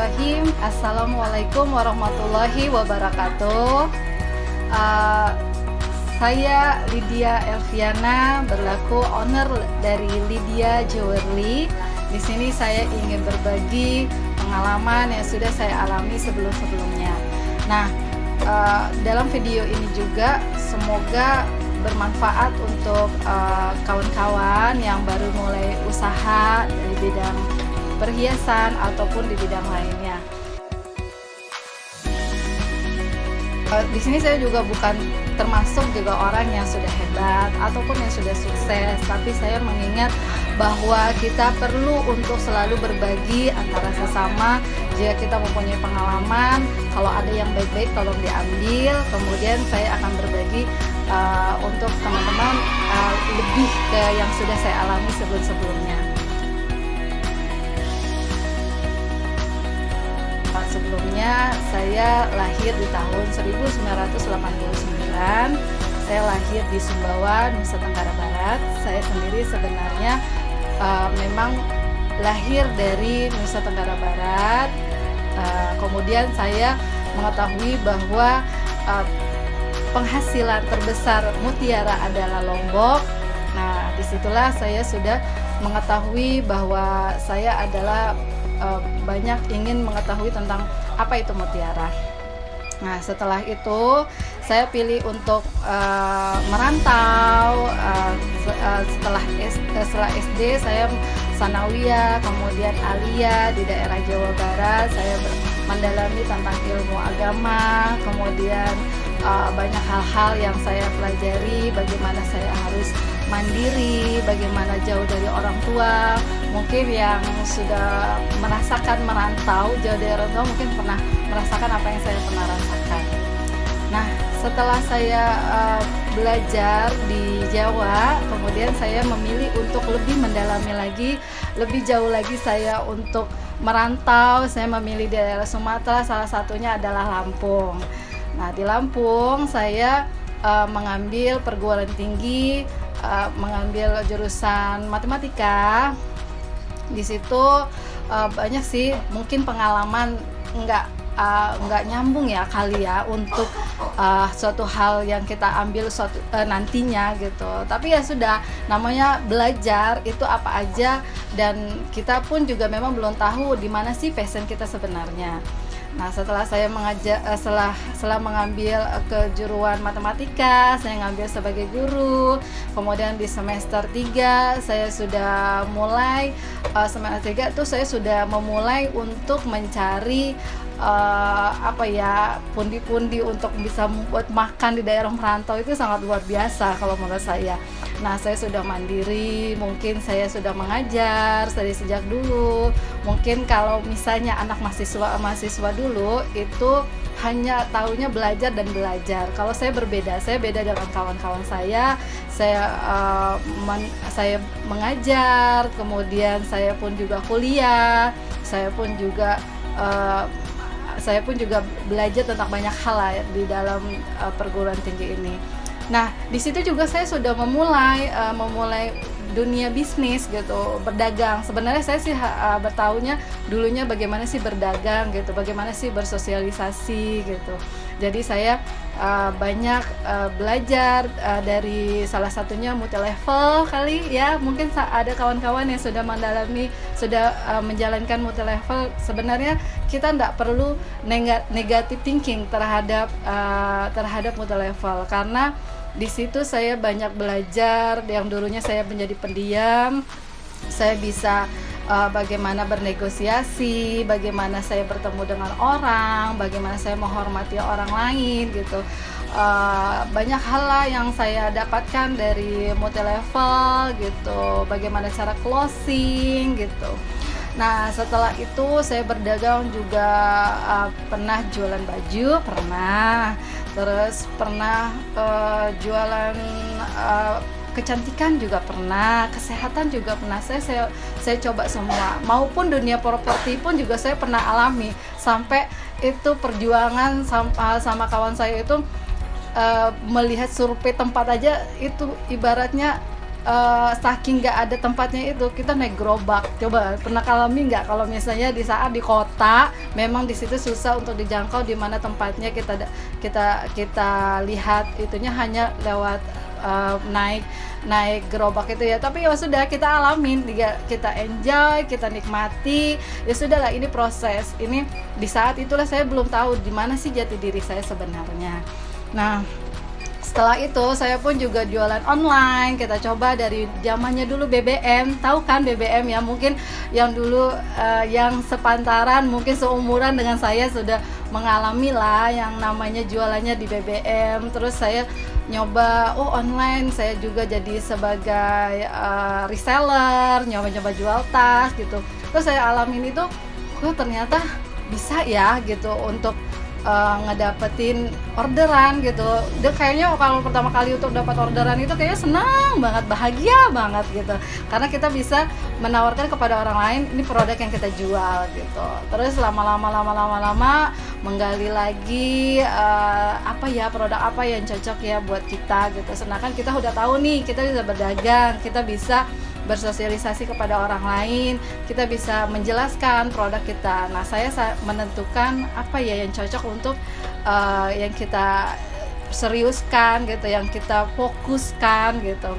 Bismillahirrahmanirrahim. Assalamualaikum warahmatullahi wabarakatuh. Uh, saya Lydia Elviana, berlaku owner dari Lydia Jewelry. Di sini saya ingin berbagi pengalaman yang sudah saya alami sebelum-sebelumnya. Nah, dalam video ini juga semoga bermanfaat untuk kawan-kawan yang baru mulai usaha di bidang perhiasan ataupun di bidang lainnya. Di sini saya juga bukan termasuk juga orang yang sudah hebat ataupun yang sudah sukses, tapi saya mengingat bahwa kita perlu untuk selalu berbagi antara sesama. Jika kita mempunyai pengalaman, kalau ada yang baik-baik tolong diambil. Kemudian saya akan berbagi untuk teman-teman lebih ke yang sudah saya alami sebelum-sebelumnya. Sebelumnya saya lahir di tahun 1989. Saya lahir di Sumbawa, Nusa Tenggara Barat. Saya sendiri sebenarnya memang lahir dari Nusa Tenggara Barat. Kemudian saya mengetahui bahwa penghasilan terbesar mutiara adalah Lombok. Nah, disitulah saya sudah mengetahui bahwa saya adalah banyak ingin mengetahui tentang apa itu mutiara. Nah, setelah itu saya pilih untuk merantau. Setelah SD saya sanawiyah, kemudian aliyah di daerah Jawa Barat. Saya mendalami tentang ilmu agama, kemudian banyak hal-hal yang saya pelajari, bagaimana saya harus mandiri, bagaimana jauh dari orang tua. Mungkin yang sudah merasakan merantau jauh dari orang tua mungkin pernah merasakan apa yang saya pernah rasakan. Nah, setelah saya belajar di Jawa, kemudian saya memilih untuk lebih mendalami lagi, lebih jauh lagi saya untuk merantau. Saya memilih di daerah Sumatera, salah satunya adalah Lampung. Nah, di Lampung saya mengambil perguruan tinggi, mengambil jurusan matematika. Di situ banyak sih mungkin pengalaman nggak nyambung ya kali ya untuk suatu hal yang kita ambil nantinya gitu. Tapi ya sudah, namanya belajar itu apa aja, dan kita pun juga memang belum tahu di mana sih passion kita sebenarnya. Nah, setelah saya setelah mengambil kejuruan matematika, saya ngambil sebagai guru. Kemudian di semester 3 saya sudah mulai semester 3 tuh saya sudah memulai untuk mencari pundi-pundi untuk bisa membuat makan di daerah merantau. Itu sangat luar biasa kalau menurut saya. Nah, saya sudah mandiri, mungkin saya sudah mengajar dari sejak dulu. Mungkin kalau misalnya anak mahasiswa dulu itu hanya taunya belajar dan belajar. Kalau saya berbeda, saya beda dengan kawan-kawan saya. Saya mengajar, kemudian saya pun juga kuliah, saya pun juga belajar tentang banyak hal lah di dalam perguruan tinggi ini. Nah, di situ juga saya sudah memulai dunia bisnis gitu, berdagang. Sebenarnya saya sih bertaunya dulunya bagaimana sih berdagang gitu, bagaimana sih bersosialisasi gitu. Jadi saya banyak belajar dari salah satunya multi level kali ya. Mungkin ada kawan-kawan yang sudah menjalankan multi level. Sebenarnya kita tidak perlu negative thinking terhadap multi level, karena di situ saya banyak belajar. Yang dulunya saya menjadi pendiam, saya bisa bagaimana bernegosiasi, bagaimana saya bertemu dengan orang, bagaimana saya menghormati orang lain gitu. Banyak hal lah yang saya dapatkan dari multi level gitu, bagaimana cara closing gitu. Nah, setelah itu saya berdagang juga, pernah jualan baju, terus pernah jualan kecantikan juga pernah, kesehatan juga pernah. Saya coba semua, maupun dunia properti pun juga saya pernah alami. Sampai itu perjuangan sama kawan saya itu melihat survei tempat aja, itu ibaratnya saking nggak ada tempatnya itu kita naik gerobak. Coba pernah alami nggak kalau misalnya di saat di kota memang di situ susah untuk dijangkau, di mana tempatnya kita lihat itunya hanya lewat naik gerobak itu ya. Tapi ya sudah, kita alamin, kita enjoy, kita nikmati. Ya sudahlah, ini proses. Ini di saat itulah saya belum tahu di mana sih jati diri saya sebenarnya. Nah, setelah itu saya pun juga jualan online. Kita coba dari zamannya dulu BBM, tahu kan BBM ya, mungkin yang dulu yang sepantaran, mungkin seumuran dengan saya sudah mengalami lah yang namanya jualannya di BBM. Terus saya nyoba online, saya juga jadi sebagai reseller, nyoba jual tas gitu. Terus saya alamin itu, kok ternyata bisa ya gitu untuk ngedapetin orderan gitu. Dia kayaknya kalau pertama kali untuk dapat orderan itu kayaknya senang banget, bahagia banget gitu, karena kita bisa menawarkan kepada orang lain ini produk yang kita jual gitu. Terus lama-lama menggali lagi apa ya, produk apa yang cocok ya buat kita gitu. Sedangkan kita udah tahu nih, kita bisa berdagang, kita bisa bersosialisasi kepada orang lain, kita bisa menjelaskan produk kita. Nah, saya menentukan apa ya yang cocok untuk yang kita seriuskan gitu, yang kita fokuskan gitu.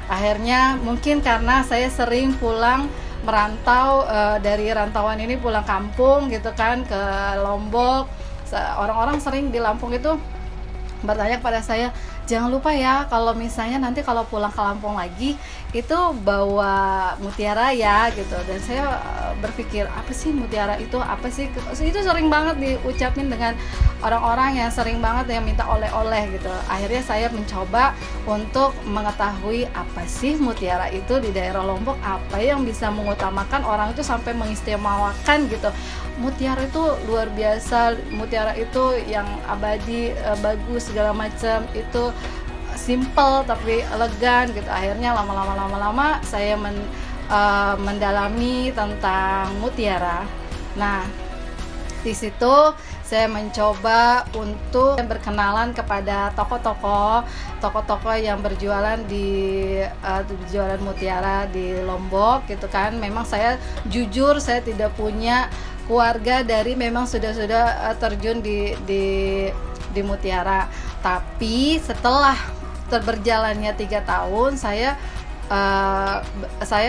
Akhirnya mungkin karena saya sering pulang merantau, dari rantauan ini pulang kampung gitu kan ke Lombok. Orang-orang sering di Lampung itu bertanya kepada saya, jangan lupa ya kalau misalnya nanti kalau pulang ke Lampung lagi itu bawa mutiara ya gitu. Dan saya berpikir, apa sih mutiara itu, apa sih itu, sering banget diucapin dengan orang-orang yang sering banget yang minta oleh-oleh gitu. Akhirnya saya mencoba untuk mengetahui apa sih mutiara itu di daerah Lombok, apa yang bisa mengutamakan orang itu sampai mengistimewakan gitu. Mutiara itu luar biasa, mutiara itu yang abadi, bagus segala macam, itu simple tapi elegan gitu. Akhirnya lama-lama saya mendalami tentang mutiara. Nah, di situ saya mencoba untuk berkenalan kepada tokoh-tokoh yang berjualan jualan mutiara di Lombok gitu kan. Memang saya jujur, saya tidak punya keluarga dari memang sudah terjun di mutiara. Tapi setelah berjalannya 3 tahun, saya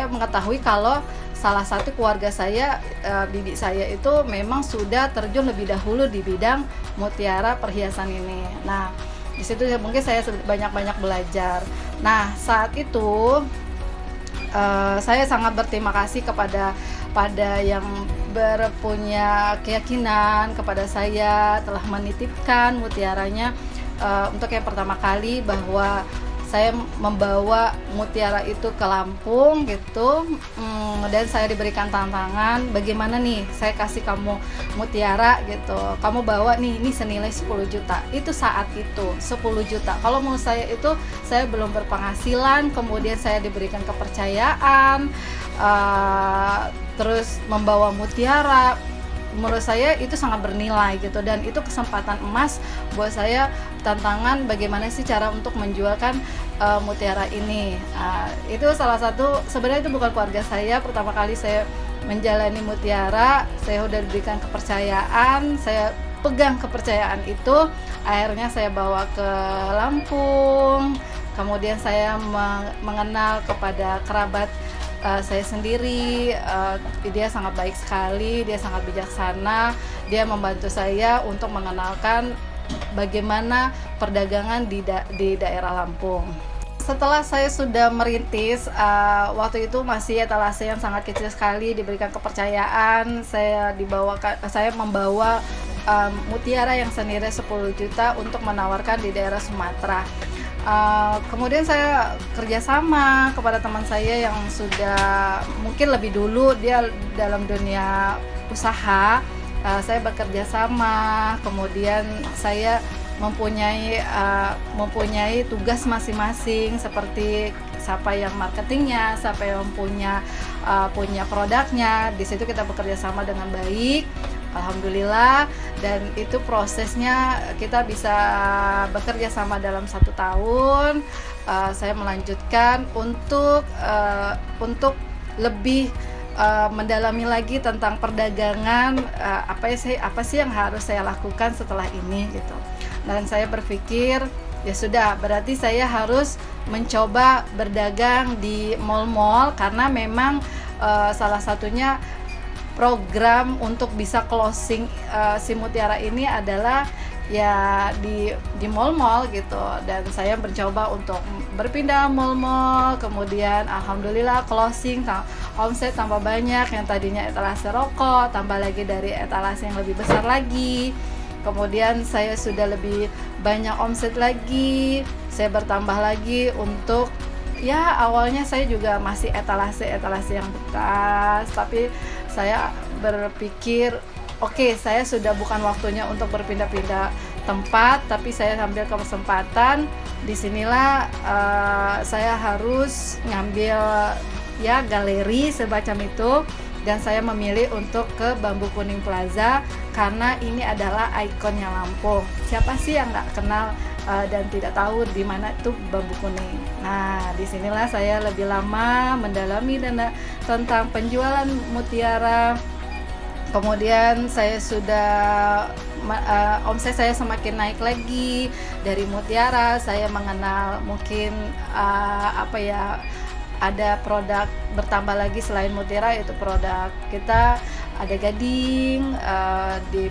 mengetahui kalau salah satu keluarga saya, bibi saya itu memang sudah terjun lebih dahulu di bidang mutiara perhiasan ini. Nah, di situ mungkin saya banyak belajar. Nah, saat itu saya sangat berterima kasih kepada yang berpunya keyakinan kepada saya, telah menitipkan mutiaranya untuk yang pertama kali, bahwa saya membawa mutiara itu ke Lampung gitu. Dan saya diberikan tantangan, bagaimana nih saya kasih kamu mutiara gitu, kamu bawa nih, ini senilai 10 juta. Itu saat itu 10 juta. Kalau menurut saya itu, saya belum berpenghasilan, kemudian saya diberikan kepercayaan, terus membawa mutiara, menurut saya itu sangat bernilai gitu. Dan itu kesempatan emas buat saya, tantangan bagaimana sih cara untuk menjualkan mutiara ini. Itu salah satu, sebenarnya itu bukan keluarga saya, pertama kali saya menjalani mutiara, saya udah diberikan kepercayaan, saya pegang kepercayaan itu, akhirnya saya bawa ke Lampung. Kemudian saya mengenal kepada kerabat saya sendiri, dia sangat baik sekali, dia sangat bijaksana, dia membantu saya untuk mengenalkan bagaimana perdagangan di daerah Lampung. Setelah saya sudah merintis, waktu itu masih etalase yang sangat kecil sekali, diberikan kepercayaan, saya membawa mutiara yang senilai 10 juta untuk menawarkan di daerah Sumatera. Kemudian saya kerjasama kepada teman saya yang sudah mungkin lebih dulu dia dalam dunia usaha. Saya bekerja sama, kemudian saya mempunyai tugas masing-masing, seperti siapa yang marketingnya, siapa yang punya produknya. Di situ kita bekerja sama dengan baik. Alhamdulillah, dan itu prosesnya kita bisa bekerja sama dalam 1 tahun. Saya melanjutkan untuk lebih mendalami lagi tentang perdagangan, apa sih yang harus saya lakukan setelah ini gitu. Dan saya berpikir ya sudah, berarti saya harus mencoba berdagang di mall-mall, karena memang salah satunya program untuk bisa closing si Mutiara ini adalah ya di mall-mall gitu. Dan saya mencoba untuk berpindah mall-mall, kemudian alhamdulillah closing, omset tambah banyak, yang tadinya etalase rokok tambah lagi dari etalase yang lebih besar lagi. Kemudian saya sudah lebih banyak omset lagi, saya bertambah lagi untuk ya awalnya saya juga masih etalase yang bekas, tapi saya berpikir oke, saya sudah bukan waktunya untuk berpindah-pindah tempat, tapi saya ambil kesempatan. Disinilah saya harus ngambil ya galeri semacam itu, dan saya memilih untuk ke Bambu Kuning Plaza karena ini adalah ikonnya Lampung. Siapa sih yang nggak kenal dan tidak tahu di mana itu Bambu Kuning. Nah, disinilah saya lebih lama mendalami tentang penjualan mutiara. Kemudian saya sudah omset saya semakin naik lagi dari mutiara. Saya mengenal mungkin ada produk bertambah lagi selain mutiara, yaitu produk kita ada gading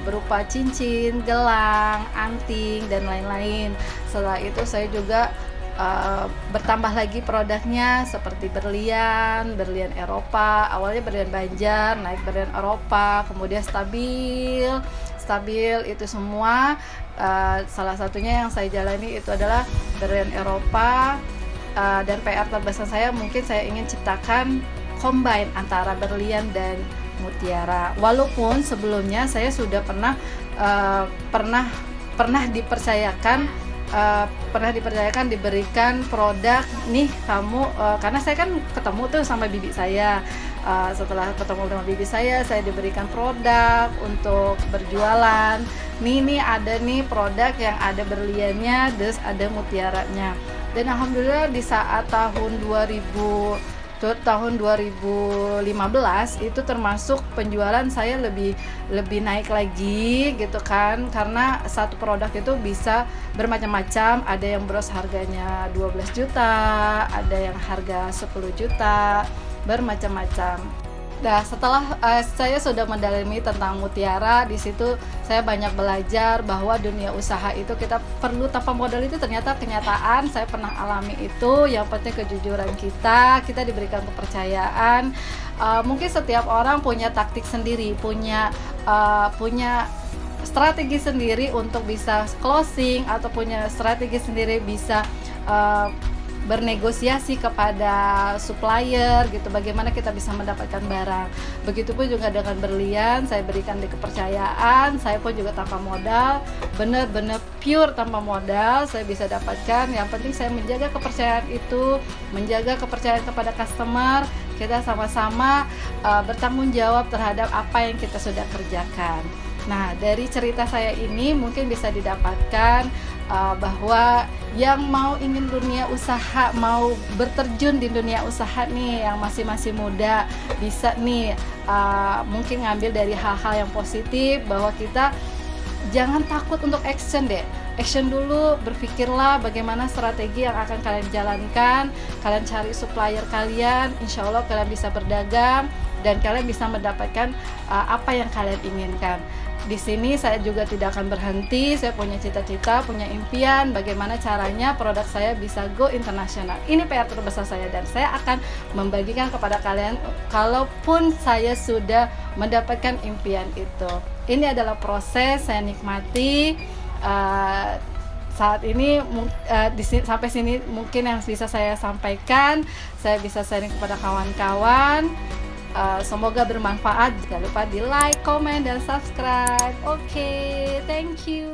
berupa cincin, gelang, anting, dan lain-lain. Setelah itu saya juga bertambah lagi produknya seperti berlian Eropa. Awalnya berlian Banjar, naik berlian Eropa, kemudian stabil itu semua. Salah satunya yang saya jalani itu adalah berlian Eropa. Dan PR terbesar saya mungkin saya ingin ciptakan combine antara berlian dan mutiara. Walaupun sebelumnya saya sudah pernah dipercayakan diberikan produk nih kamu, karena saya kan ketemu tuh sama bibi saya. Setelah ketemu sama bibi saya diberikan produk untuk berjualan. Nih ada nih produk yang ada berliannya, terus ada mutiaranya. Dan alhamdulillah di saat tahun 2015 itu termasuk penjualan saya lebih naik lagi gitu kan, karena satu produk itu bisa bermacam-macam. Ada yang bros harganya 12 juta, ada yang harga 10 juta, bermacam-macam. Nah, setelah saya sudah mendalami tentang mutiara, di situ saya banyak belajar bahwa dunia usaha itu kita perlu tanpa modal. Itu ternyata kenyataan, saya pernah alami itu. Yang penting kejujuran kita diberikan kepercayaan. Mungkin setiap orang punya taktik sendiri, punya strategi sendiri untuk bisa closing, atau punya strategi sendiri bisa bernegosiasi kepada supplier gitu, bagaimana kita bisa mendapatkan barang. Begitupun juga dengan berlian, saya berikan di kepercayaan, saya pun juga tanpa modal, benar-benar pure tanpa modal saya bisa dapatkan. Yang penting saya menjaga kepercayaan itu, menjaga kepercayaan kepada customer. Kita sama-sama bertanggung jawab terhadap apa yang kita sudah kerjakan. Nah, dari cerita saya ini mungkin bisa didapatkan bahwa yang ingin dunia usaha, mau berterjun di dunia usaha nih, yang masih muda, bisa nih mungkin ngambil dari hal-hal yang positif, bahwa kita jangan takut untuk action deh. Action dulu, berpikirlah bagaimana strategi yang akan kalian jalankan. Kalian cari supplier kalian, insya Allah kalian bisa berdagang dan kalian bisa mendapatkan apa yang kalian inginkan. Di sini saya juga tidak akan berhenti. Saya punya cita-cita, punya impian bagaimana caranya produk saya bisa go internasional. Ini PR terbesar saya, dan saya akan membagikan kepada kalian kalaupun saya sudah mendapatkan impian itu. Ini adalah proses saya nikmati. Saat ini sampai sini mungkin yang bisa saya sampaikan. Saya bisa sharing kepada kawan-kawan. Semoga bermanfaat. Jangan lupa di like, comment, dan subscribe. Oke, thank you.